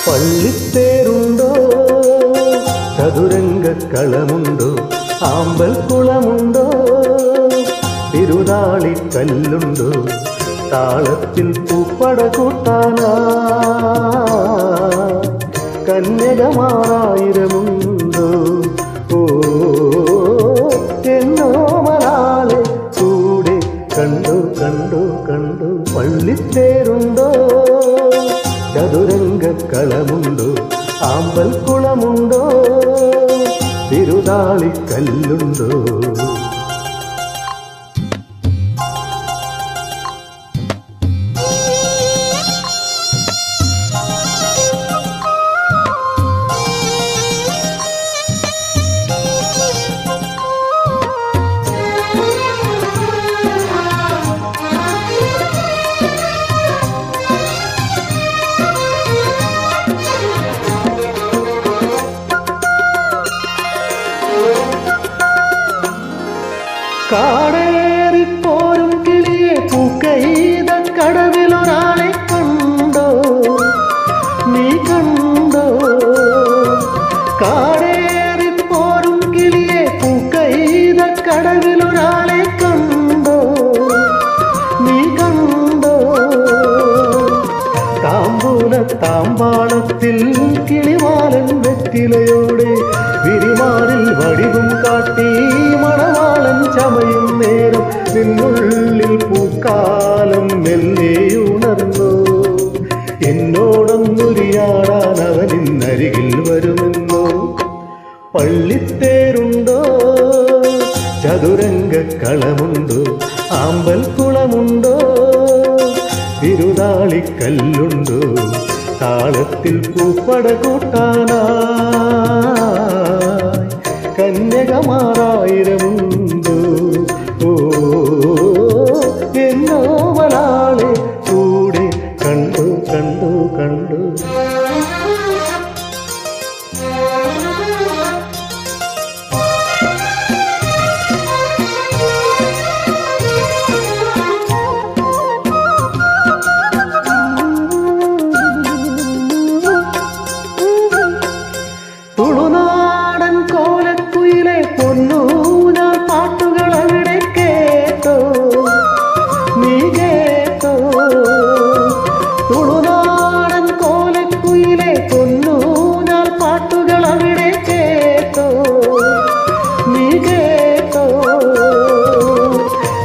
പള്ളിത്തേരുണ്ടോ, ചതുരംഗക്കളമുണ്ടോ, ആമ്പൽക്കുളമുണ്ടോ, തിരുനാളിക്കല്ലുണ്ടോ, താളത്തിൽ പൂപ്പട കൂട്ടാനാ കന്യകമാരായിരമുണ്ടോ. ഓ എന്നോ മലാളെ കൂടെ കണ്ടു കണ്ടു കണ്ടു. പള്ളിത്തേരുണ്ടോ, ചതുരംഗക്കളമുണ്ടോ, ആമ്പൽക്കുളമുണ്ടോ, തിരുനാളിക്കല്ലുണ്ടോ. കാടേറിപ്പോരും കിളിയെ പൂക്കൈത കടവിലൊരാളെ കണ്ടോ, നീ കണ്ടോ. കാടേറിപ്പോരും കിളിയെ പൂക്കൈത കടവിലൊരാളെ കണ്ടോ, നീ കണ്ടോ. താമ്പൂല താമ്പാളത്തിൽ കിളിവാലൻ വെറ്റിലയോടെ വിരിമാറിൽ വടിവും കാട്ടി മണവാളൻ ചമയും നേരം നിന്നുള്ളിൽ പൂക്കാലം മെല്ലെയുണർന്നു. എന്നോടൊന്നുരിയാടാൻ അവനിന്നരികിൽ വരുമെന്നോ. പള്ളിത്തേരുണ്ടോ, ചതുരംഗക്കളമുണ്ടോ, ആമ്പൽക്കുളമുണ്ടോ, തിരുനാളിക്കല്ലുണ്ടോ, താളത്തിൽ പൂപ്പട കൂട്ടാനാ കന്യകമാരായിരമുണ്ടോ. ഓ എന്നോ മലാളെ കൂടെ കണ്ടു കണ്ടു കണ്ടു. തുളുനാടൻ കോലക്കുയിലെ പൊന്നൂഞ്ഞാൽ പാട്ടുകൾ അവിടെ കേട്ടോ, നീ കേട്ടോ. തുളുനാടൻ കോലക്കുയിലെ പൊന്നൂഞ്ഞാൽ പാട്ടുകൾ അവിടെ കേട്ടോ, നീ കേട്ടോ.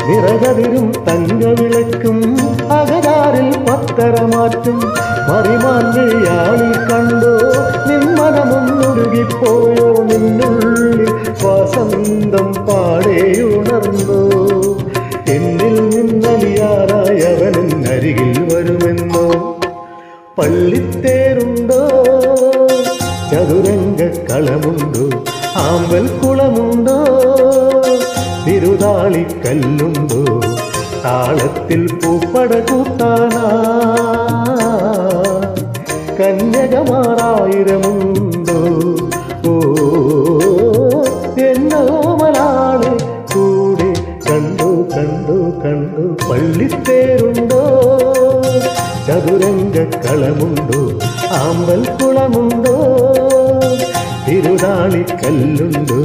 നിറകതിരും തങ്കവിളക്കും അകതാരിൽ പത്തരമാറ്റും മറിമാൻയാളി കണ്ടോ, നിന്മനമൊന്നൊഴുകിപ്പോയോ, നിന്നുള്ളിൽ വസന്തം പാടേയുണർന്നോ. എന്നിൽ നിന്നലിയാറായി അവനരികിൽ വരുമെന്നോ. പള്ളിത്തേരുണ്ടോ, ചതുരംഗക്കളമുണ്ടോ, ആമ്പൽക്കുളമുണ്ടോ, തിരുനാളിക്കല്ലുണ്ടോ, താളത്തിൽ പൂപ്പട കൂട്ടാനാ കന്യകമാരായിരമുണ്ടോ. ഓ എന്നോ മലാളെ കൂടെ കണ്ടു കണ്ടു കണ്ടു. പള്ളിത്തേരുണ്ടോ, ചതുരംഗക്കളമുണ്ടോ, ആമ്പൽക്കുളമുണ്ടോ, തിരുനാളിക്കല്ലുണ്ടോ.